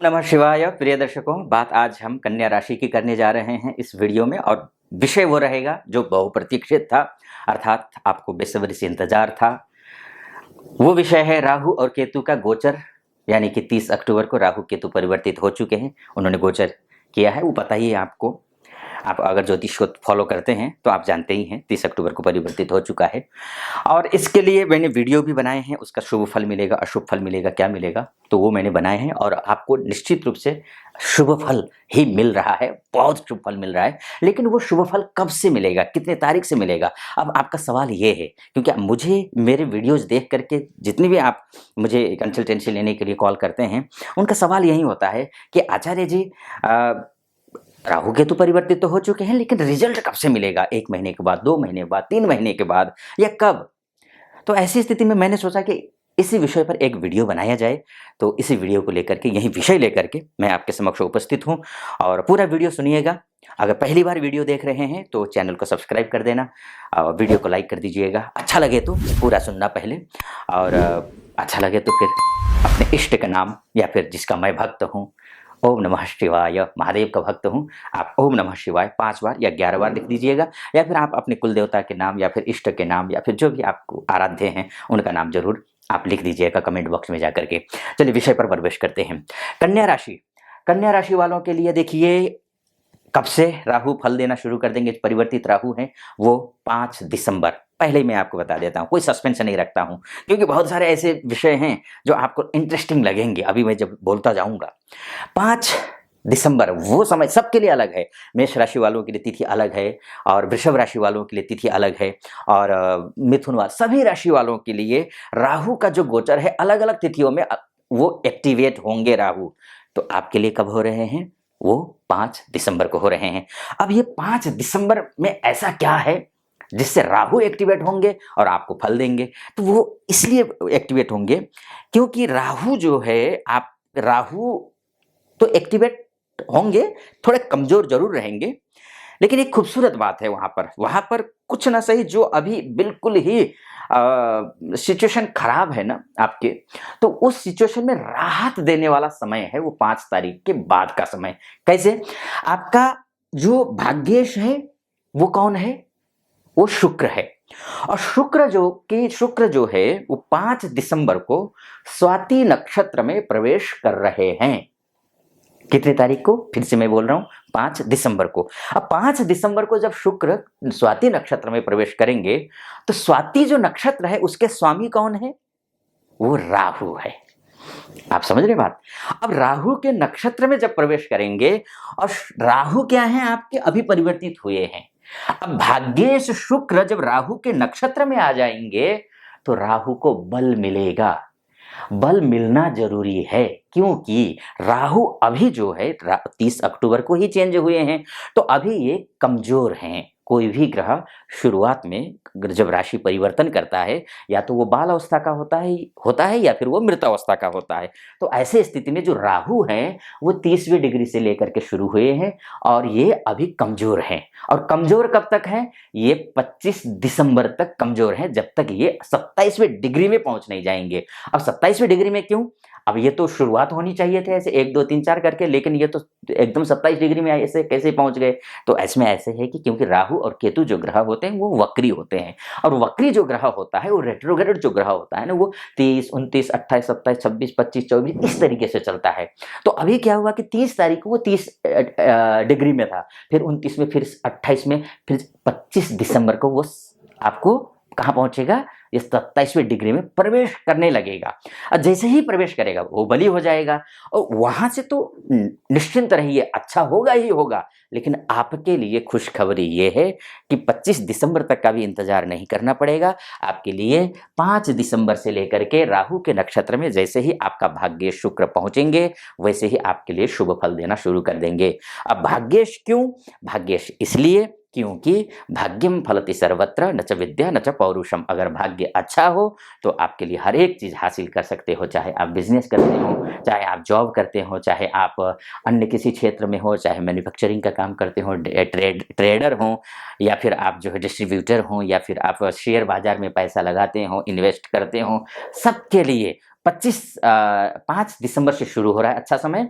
नमः शिवाय प्रिय दर्शकों, बात आज हम कन्या राशि की करने जा रहे हैं इस वीडियो में। और विषय वो रहेगा जो बहुप्रतीक्षित था, अर्थात आपको बेसब्री से इंतजार था। वो विषय है राहु और केतु का गोचर, यानी कि 30 अक्टूबर को राहु केतु परिवर्तित हो चुके हैं, उन्होंने गोचर किया है। वो पता ही है आपको, आप अगर ज्योतिष को फॉलो करते हैं तो आप जानते ही हैं 30 अक्टूबर को परिवर्तित हो चुका है। और इसके लिए मैंने वीडियो भी बनाए हैं, उसका शुभ फल मिलेगा अशुभ फल मिलेगा क्या मिलेगा, तो वो मैंने बनाए हैं और आपको निश्चित रूप से शुभ फल ही मिल रहा है, बहुत शुभ फल मिल रहा है। लेकिन वो शुभ फल कब से मिलेगा, कितने तारीख से मिलेगा, अब आपका सवाल ये है। क्योंकि मुझे मेरे वीडियोज देख करके जितने भी आप मुझे कंसल्टेंसी लेने के लिए कॉल करते हैं, उनका सवाल यही होता है कि आचार्य जी, राहु केतु परिवर्तित तो हो चुके हैं, लेकिन रिजल्ट कब से मिलेगा, 1 महीने के बाद, 2 महीने बाद, 3 महीने के बाद, या कब? तो ऐसी स्थिति में मैंने सोचा कि इसी विषय पर एक वीडियो बनाया जाए। तो इसी वीडियो को लेकर के, यही विषय लेकर के मैं आपके समक्ष उपस्थित हूँ और पूरा वीडियो सुनिएगा। अगर पहली बार वीडियो देख रहे हैं तो चैनल को सब्सक्राइब कर देना और वीडियो को लाइक कर दीजिएगा। अच्छा लगे तो पूरा सुनना पहले, और अच्छा लगे तो फिर अपने इष्ट का नाम, या फिर जिसका मैं भक्त हूँ, ओम नमः शिवाय, महादेव का भक्त हूँ, आप ओम नमः शिवाय 5 बार या 11 बार लिख दीजिएगा। या फिर आप अपने कुल देवता के नाम, या फिर इष्ट के नाम, या फिर जो भी आपको आराध्य हैं उनका नाम जरूर आप लिख दीजिएगा कमेंट बॉक्स में जाकर के। चलिए विषय पर प्रवेश करते हैं। कन्या राशि, कन्या राशि वालों के लिए देखिए, कब से राहु फल देना शुरू कर देंगे। परिवर्तित राहु हैं वो 5 दिसंबर, पहले ही मैं आपको बता देता हूँ, कोई सस्पेंस नहीं रखता हूँ, क्योंकि बहुत सारे ऐसे विषय हैं जो आपको इंटरेस्टिंग लगेंगे अभी मैं जब बोलता जाऊंगा। 5 दिसंबर वो समय सबके लिए अलग है। मेष राशि वालों के लिए तिथि अलग है, और वृषभ राशि वालों के लिए तिथि अलग है, और मिथुन वाले सभी राशि वालों के लिए राहु का जो गोचर है अलग अलग तिथियों में वो एक्टिवेट होंगे राहु। तो आपके लिए कब हो रहे हैं, वो 5 दिसंबर को हो रहे हैं। अब ये 5 दिसंबर में ऐसा क्या है जिससे राहु एक्टिवेट होंगे और आपको फल देंगे? तो वो इसलिए एक्टिवेट होंगे क्योंकि राहु जो है, आप राहु तो एक्टिवेट होंगे, थोड़े कमजोर जरूर रहेंगे, लेकिन एक खूबसूरत बात है वहां पर कुछ ना सही, जो अभी बिल्कुल ही सिचुएशन खराब है ना आपके, तो उस सिचुएशन में राहत देने वाला समय है वो 5 तारीख के बाद का समय। कैसे? आपका जो भाग्येश है वो कौन है, वो शुक्र है। और शुक्र जो है वो 5 दिसंबर को स्वाति नक्षत्र में प्रवेश कर रहे हैं। कितनी तारीख को, फिर से मैं बोल रहा हूं, 5 दिसंबर को। अब 5 दिसंबर को जब शुक्र स्वाति नक्षत्र में प्रवेश करेंगे, तो स्वाति जो नक्षत्र है उसके स्वामी कौन है, वो राहु है। आप समझ रहे बात? अब राहु के नक्षत्र में जब प्रवेश करेंगे, और राहु क्या है आपके, अभी परिवर्तित हुए हैं। अब भाग्येश शुक्र जब राहु के नक्षत्र में आ जाएंगे तो राहु को बल मिलेगा। बल मिलना जरूरी है, क्योंकि राहु अभी जो है 30 अक्टूबर को ही चेंज हुए हैं, तो अभी ये कमजोर हैं। कोई भी ग्रह शुरुआत में जब राशि परिवर्तन करता है, या तो वो बाल अवस्था का होता है या फिर वो मृत अवस्था का होता है। तो ऐसे स्थिति में जो राहु हैं वो 30वीं डिग्री से लेकर के शुरू हुए हैं, और ये अभी कमजोर हैं। और कमजोर कब तक है, ये 25 दिसंबर तक कमजोर हैं, जब तक ये 27वीं डिग्री में पहुंच नहीं जाएंगे। अब 27वीं डिग्री में क्यों, अब ये तो शुरुआत होनी चाहिए थे ऐसे 1 2 3 4 करके, लेकिन ये तो एकदम 27 डिग्री में ऐसे कैसे पहुंच गए? तो इसमें ऐसे है कि क्योंकि राहु और केतु जो ग्रह होते हैं वो वक्री होते हैं, और वक्री जो ग्रह होता है वो रेट्रोग्रेड जो ग्रह होता है ना, वो 30 29 28 27 26 25 24 इस तरीके से चलता है। तो अभी क्या हुआ कि 30 तारीख को वो 30 डिग्री में था, फिर 29 में, फिर 28 में, फिर 25 दिसंबर को वो आपको कहाँ पहुंचेगा, ये 27वीं डिग्री में प्रवेश करने लगेगा। और जैसे ही प्रवेश करेगा वो बली हो जाएगा, और वहां से तो निश्चिंत रहिए, अच्छा होगा ही होगा। लेकिन आपके लिए खुशखबरी ये है कि 25 दिसंबर तक का भी इंतजार नहीं करना पड़ेगा आपके लिए। 5 दिसंबर से लेकर के राहु के नक्षत्र में जैसे ही आपका भाग्येश शुक्र पहुंचेंगे, वैसे ही आपके लिए शुभ फल देना शुरू कर देंगे। अब भाग्येश क्यों? भाग्येश इसलिए क्योंकि भाग्यम फलति सर्वत्र न च विद्या न च पौरुषम। अगर भाग्य अच्छा हो तो आपके लिए हर एक चीज हासिल कर सकते हो, चाहे आप बिजनेस करते हो, चाहे आप जॉब करते हो, चाहे आप अन्य किसी क्षेत्र में हो, चाहे मैन्युफैक्चरिंग का काम करते हो, ट्रेडर हो, या फिर आप जो है डिस्ट्रीब्यूटर हो, या फिर आप शेयर बाजार में पैसा लगाते हो, इन्वेस्ट करते हो, सबके लिए 5 दिसंबर से शुरू हो रहा है अच्छा समय,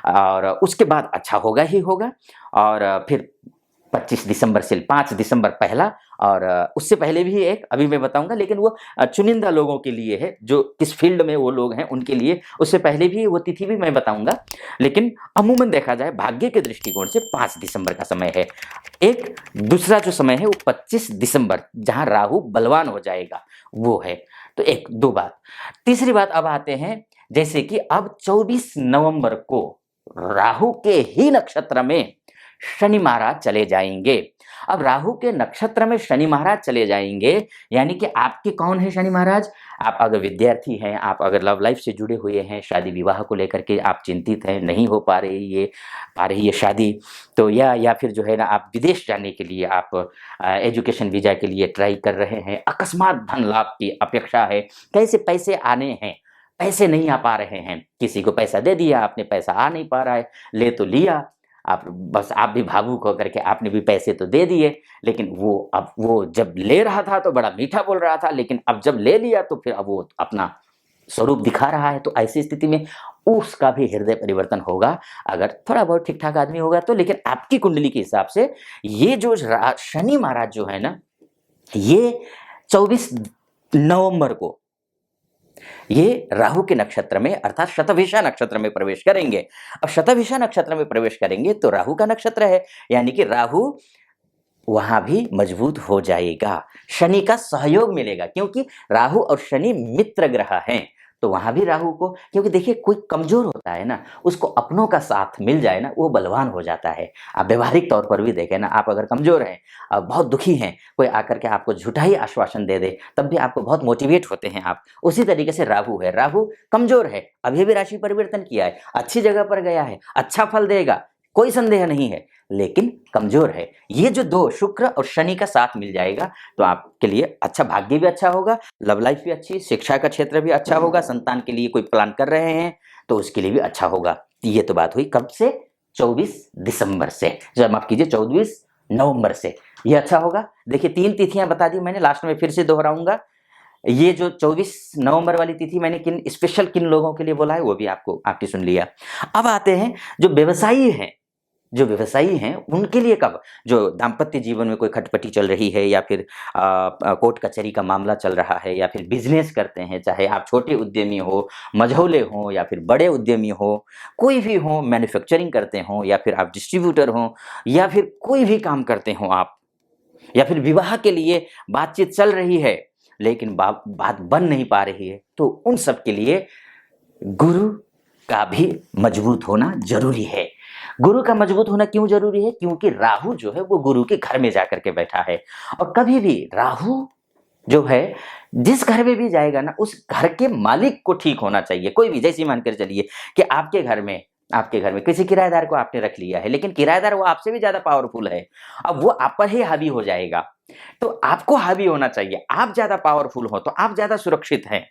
और उसके बाद अच्छा होगा ही होगा। और फिर 25 दिसंबर से 5 दिसंबर पहला, और उससे पहले भी एक अभी मैं बताऊंगा, लेकिन वो चुनिंदा लोगों के लिए है, जो किस फील्ड में वो लोग हैं उनके लिए। उससे पहले भी वो तिथि भी मैं बताऊंगा, लेकिन अमूमन देखा जाए भाग्य के दृष्टिकोण से 5 दिसंबर का समय है। एक दूसरा जो समय है वो 25 दिसंबर, जहां राहु बलवान हो जाएगा, वो है। तो एक दो बात। तीसरी बात अब आते हैं, जैसे कि अब 24 नवंबर को राहु के ही नक्षत्र में शनि महाराज चले जाएंगे। अब राहु के नक्षत्र में शनि महाराज चले जाएंगे, यानी कि आपके कौन है शनि महाराज? आप अगर विद्यार्थी हैं, आप अगर लव लाइफ से जुड़े हुए हैं, शादी विवाह को लेकर के आप चिंतित हैं, नहीं हो पा रही है शादी, तो या फिर जो है ना, आप विदेश जाने के लिए आप एजुकेशन वीजा के लिए ट्राई कर रहे हैं, अकस्मात धन लाभ की अपेक्षा है, कैसे पैसे आने हैं, पैसे नहीं आ पा रहे हैं, किसी को पैसा दे दिया आपने, पैसा आ नहीं पा रहा है, ले तो लिया आप, बस आप भी भावुक होकर के आपने भी पैसे तो दे दिए, लेकिन अब वो जब ले रहा था तो बड़ा मीठा बोल रहा था, लेकिन अब जब ले लिया तो फिर अब वो अपना स्वरूप दिखा रहा है। तो ऐसी स्थिति में उसका भी हृदय परिवर्तन होगा, अगर थोड़ा बहुत ठीक ठाक आदमी होगा तो। लेकिन आपकी कुंडली के हिसाब से ये जो शनि महाराज जो है ना, ये 24 नवंबर को ये राहु के नक्षत्र में अर्थात शतभिषा नक्षत्र में प्रवेश करेंगे। अब शतभिषा नक्षत्र में प्रवेश करेंगे तो राहु का नक्षत्र है, यानी कि राहु वहां भी मजबूत हो जाएगा, शनि का सहयोग मिलेगा, क्योंकि राहु और शनि मित्र ग्रह हैं। तो वहां भी राहु को, क्योंकि देखिए कोई कमजोर होता है ना, उसको अपनों का साथ मिल जाए ना, वो बलवान हो जाता है। आप व्यवहारिक तौर पर भी देखें ना, आप अगर कमजोर हैं, बहुत दुखी हैं, कोई आकर के आपको झूठा ही आश्वासन दे दे, तब भी आपको बहुत मोटिवेट होते हैं आप। उसी तरीके से राहु है, राहु कमजोर है, अभी भी राशि परिवर्तन किया है, अच्छी जगह पर गया है, अच्छा फल देगा, कोई संदेह नहीं है, लेकिन कमजोर है। ये जो दो, शुक्र और शनि का साथ मिल जाएगा तो आपके लिए अच्छा, भाग्य भी अच्छा होगा, लव लाइफ भी अच्छी, शिक्षा का क्षेत्र भी अच्छा होगा, संतान के लिए कोई प्लान कर रहे हैं तो उसके लिए भी अच्छा होगा। ये तो बात हुई कब से? 24 दिसंबर से, जब माफ कीजिए 24 नवंबर से ये अच्छा होगा। देखिए 3 तिथियां बता दी मैंने, लास्ट में फिर से दोहराऊंगा। ये जो 24 नवंबर वाली तिथि मैंने किन लोगों के लिए बोला है वो भी आपकी सुन लिया। अब आते हैं जो व्यवसायी हैं उनके लिए कब? जो दाम्पत्य जीवन में कोई खटपटी चल रही है, या फिर कोर्ट कचहरी का मामला चल रहा है, या फिर बिजनेस करते हैं, चाहे आप छोटे उद्यमी हो, मझौले हो, या फिर बड़े उद्यमी हो, कोई भी हो, मैन्युफैक्चरिंग करते हो, या फिर आप डिस्ट्रीब्यूटर हो, या फिर कोई भी काम करते हो आप, या फिर विवाह के लिए बातचीत चल रही है लेकिन बात बन नहीं पा रही है, तो उन सब के लिए गुरु का भी मजबूत होना जरूरी है। गुरु का मजबूत होना क्यों जरूरी है? क्योंकि राहु जो है वो गुरु के घर में जाकर के बैठा है, और कभी भी राहु जो है जिस घर में भी जाएगा ना, उस घर के मालिक को ठीक होना चाहिए। कोई भी, जैसे मानकर चलिए कि आपके घर में किसी किराएदार को आपने रख लिया है, लेकिन किराएदार वो आपसे भी ज्यादा पावरफुल है, अब वो आप पर ही हावी हो जाएगा। तो आपको हावी होना चाहिए, आप ज्यादा पावरफुल हो तो आप ज्यादा सुरक्षित हैं।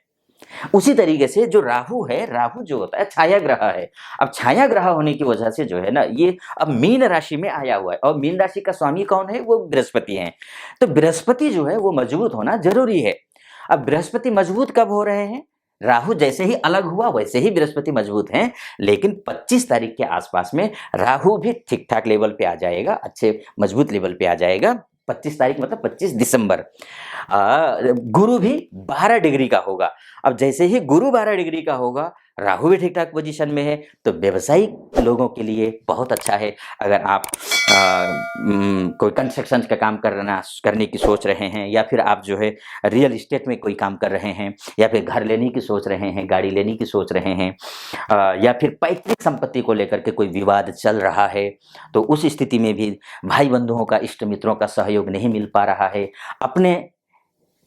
उसी तरीके से जो राहु है, राहु जो होता है छाया ग्रह है। अब छाया ग्रह होने की वजह से जो है ना, ये अब मीन राशि में आया हुआ है, और मीन राशि का स्वामी कौन है? वो बृहस्पति हैं। तो बृहस्पति जो है वो मजबूत होना जरूरी है। अब बृहस्पति मजबूत कब हो रहे हैं? राहु जैसे ही अलग हुआ वैसे ही बृहस्पति मजबूत हैं, लेकिन 25 तारीख के आसपास में राहु भी ठीक ठाक लेवल पे आ जाएगा, अच्छे मजबूत लेवल पे आ जाएगा। 25 तारीख मतलब 25 दिसंबर। गुरु भी 12 डिग्री का होगा। अब जैसे ही गुरु 12 डिग्री का होगा, राहु भी ठीक ठाक पोजीशन में है, तो व्यवसायिक लोगों के लिए बहुत अच्छा है। अगर आप कोई कंस्ट्रक्शन का काम करने की सोच रहे हैं, या फिर आप जो है रियल इस्टेट में कोई काम कर रहे हैं, या फिर घर लेने की सोच रहे हैं, गाड़ी लेने की सोच रहे हैं, या फिर पैतृक संपत्ति को लेकर के कोई विवाद चल रहा है, तो उस स्थिति में भी भाई बंधुओं का, इष्ट मित्रों का सहयोग नहीं मिल पा रहा है, अपने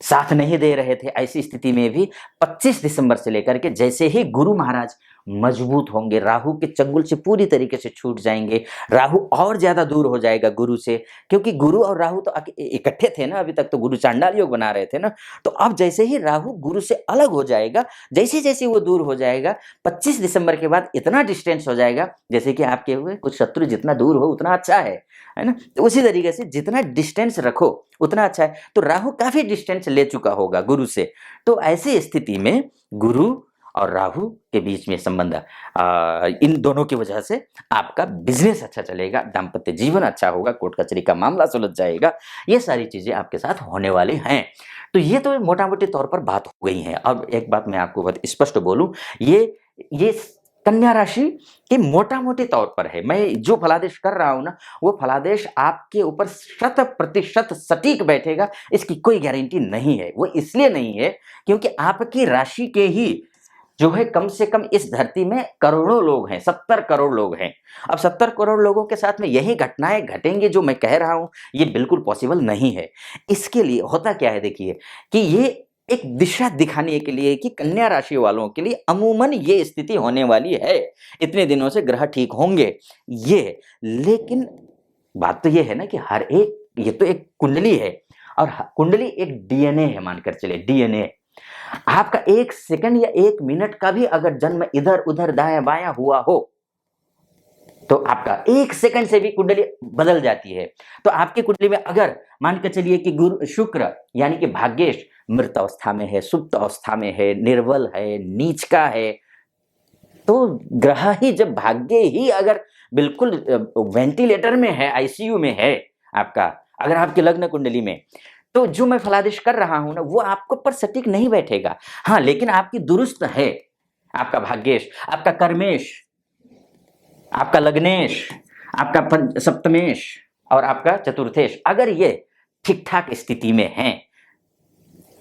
साथ नहीं दे रहे थे, ऐसी स्थिति में भी 25 दिसंबर से लेकर के जैसे ही गुरु महाराज मजबूत होंगे, राहु के चंगुल से पूरी तरीके से छूट जाएंगे, राहु और ज्यादा दूर हो जाएगा गुरु से, क्योंकि गुरु और राहु तो इकट्ठे थे ना, अभी तक तो गुरु चांडाल योग बना रहे थे ना। तो अब जैसे ही राहु गुरु से अलग हो जाएगा, जैसे जैसे वो दूर हो जाएगा, 25 दिसंबर के बाद इतना डिस्टेंस हो जाएगा, जैसे कि आपके हुए कुछ शत्रु जितना दूर हो उतना अच्छा है ना। तो उसी तरीके से जितना डिस्टेंस रखो उतना अच्छा है। तो राहु काफी डिस्टेंस ले चुका होगा गुरु से, तो ऐसी स्थिति में गुरु और राहु के बीच में संबंध, इन दोनों की वजह से आपका बिजनेस अच्छा चलेगा, दाम्पत्य जीवन अच्छा होगा, कोर्ट कचहरी का मामला सुलझ जाएगा। ये सारी चीजें आपके साथ होने वाली हैं। तो ये तो मोटा मोटी तौर पर बात हो गई है। अब एक बात मैं आपको बहुत स्पष्ट बोलूं, ये कन्या राशि के मोटा मोटी तौर पर है। मैं जो फलादेश कर रहा हूं ना, वो फलादेश आपके ऊपर 100% सटीक बैठेगा, इसकी कोई गारंटी नहीं है। वो इसलिए नहीं है क्योंकि आपकी राशि के ही जो है कम से कम इस धरती में करोड़ों लोग हैं, 70 करोड़ लोग हैं। अब 70 करोड़ लोगों के साथ में यही घटनाएं घटेंगी जो मैं कह रहा हूं, ये बिल्कुल पॉसिबल नहीं है। इसके लिए होता क्या है, देखिए कि ये एक दिशा दिखाने के लिए कि कन्या राशि वालों के लिए अमूमन ये स्थिति होने वाली है, इतने दिनों से ग्रह ठीक होंगे ये। लेकिन बात तो ये है ना कि हर एक, ये तो एक कुंडली है और कुंडली एक डीएनए है, मानकर चले डीएनए। आपका 1 सेकंड या 1 मिनट का भी अगर जन्म इधर उधर दायां बायां हुआ हो तो आपका 1 सेकंड से भी कुंडली बदल जाती है। तो आपकी कुंडली में अगर मान के चलिए कि गुरु शुक्र यानी कि भाग्येश मृत अवस्था में है, सुप्त अवस्था में है, निर्बल है, नीच का है, तो ग्रह ही जब भाग्य ही अगर बिल्कुल वेंटिलेटर में है, आईसीयू में है आपका, अगर आपके लग्न कुंडली में, तो जो मैं फलादेश कर रहा हूं ना वो आपको पर सटीक नहीं बैठेगा। हाँ, लेकिन आपकी दुरुस्त है, आपका भाग्येश, आपका कर्मेश, आपका लग्नेश, आपका सप्तमेश और आपका चतुर्थेश अगर ये ठीक ठाक स्थिति में हैं,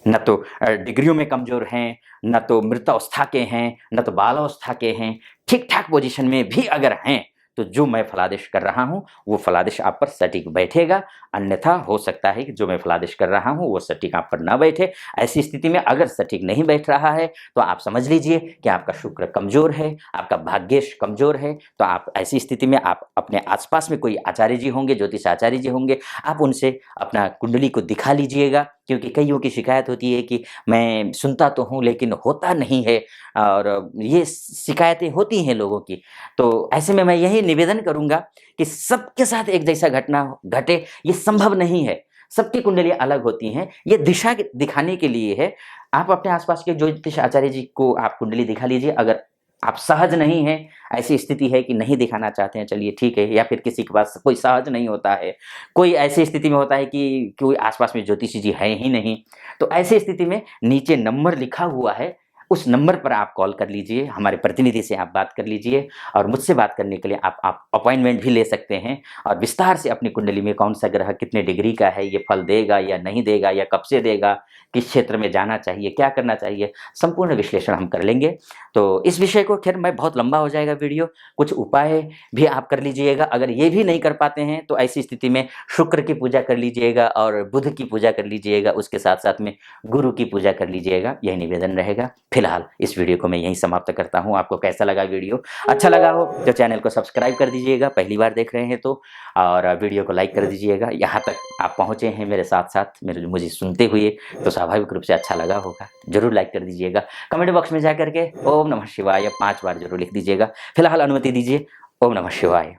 न तो डिग्रियों में कमजोर हैं, न तो मृतावस्था के हैं, न तो बालावस्था के हैं, ठीक ठाक पोजीशन में भी अगर हैं, तो जो मैं फलादेश कर रहा हूं वो फलादेश आप पर सटीक बैठेगा। अन्यथा हो सकता है कि जो मैं फलादेश कर रहा हूं वो सटीक आप पर ना बैठे। ऐसी स्थिति में अगर सटीक नहीं बैठ रहा है तो आप समझ लीजिए कि आपका शुक्र कमजोर है, आपका भाग्येश कमजोर है। तो आप ऐसी स्थिति में आप अपने आसपास में कोई आचार्य जी होंगे, ज्योतिष आचार्य जी होंगे, आप उनसे अपना कुंडली को दिखा लीजिएगा। क्योंकि कईयों की शिकायत होती है कि मैं सुनता तो हूं लेकिन होता नहीं है, और ये शिकायतें होती हैं लोगों की। तो ऐसे में मैं यही निवेदन करूंगा कि सबके साथ एक जैसा घटना घटे, ये संभव नहीं है। सबकी कुंडलियां अलग होती हैं, ये दिशा दिखाने के लिए है। आप अपने आसपास के ज्योतिष आचार्य जी को आप कुंडली दिखा लीजिए। अगर आप सहज नहीं है, ऐसी स्थिति है कि नहीं दिखाना चाहते हैं, चलिए ठीक है, या फिर किसी के पास कोई सहज नहीं होता है, कोई ऐसी स्थिति में होता है कि कोई आसपास में ज्योतिषी जी है ही नहीं, तो ऐसी स्थिति में नीचे नंबर लिखा हुआ है, उस नंबर पर आप कॉल कर लीजिए, हमारे प्रतिनिधि से आप बात कर लीजिए, और मुझसे बात करने के लिए आप अपॉइंटमेंट भी ले सकते हैं और विस्तार से अपनी कुंडली में कौन सा ग्रह कितने डिग्री का है, ये फल देगा या नहीं देगा, या कब से देगा, किस क्षेत्र में जाना चाहिए, क्या करना चाहिए, संपूर्ण विश्लेषण हम कर लेंगे। तो इस विषय को, खैर मैं बहुत लंबा हो जाएगा वीडियो, कुछ उपाय भी आप कर लीजिएगा। अगर ये भी नहीं कर पाते हैं तो ऐसी स्थिति में शुक्र की पूजा कर लीजिएगा और बुध की पूजा कर लीजिएगा, उसके साथ साथ में गुरु की पूजा कर लीजिएगा, यही निवेदन रहेगा। फिलहाल इस वीडियो को मैं यहीं समाप्त करता हूं। आपको कैसा लगा वीडियो? अच्छा लगा हो तो चैनल को सब्सक्राइब कर दीजिएगा, पहली बार देख रहे हैं तो, और वीडियो को लाइक कर दीजिएगा। यहाँ तक आप पहुँचे हैं मेरे साथ साथ मुझे सुनते हुए, तो स्वाभाविक रूप से अच्छा लगा होगा, जरूर लाइक कर दीजिएगा। कमेंट बॉक्स में जा करके ओम नमः शिवाय 5 बार जरूर लिख दीजिएगा। फिलहाल अनुमति दीजिए। ओम नमः शिवाय।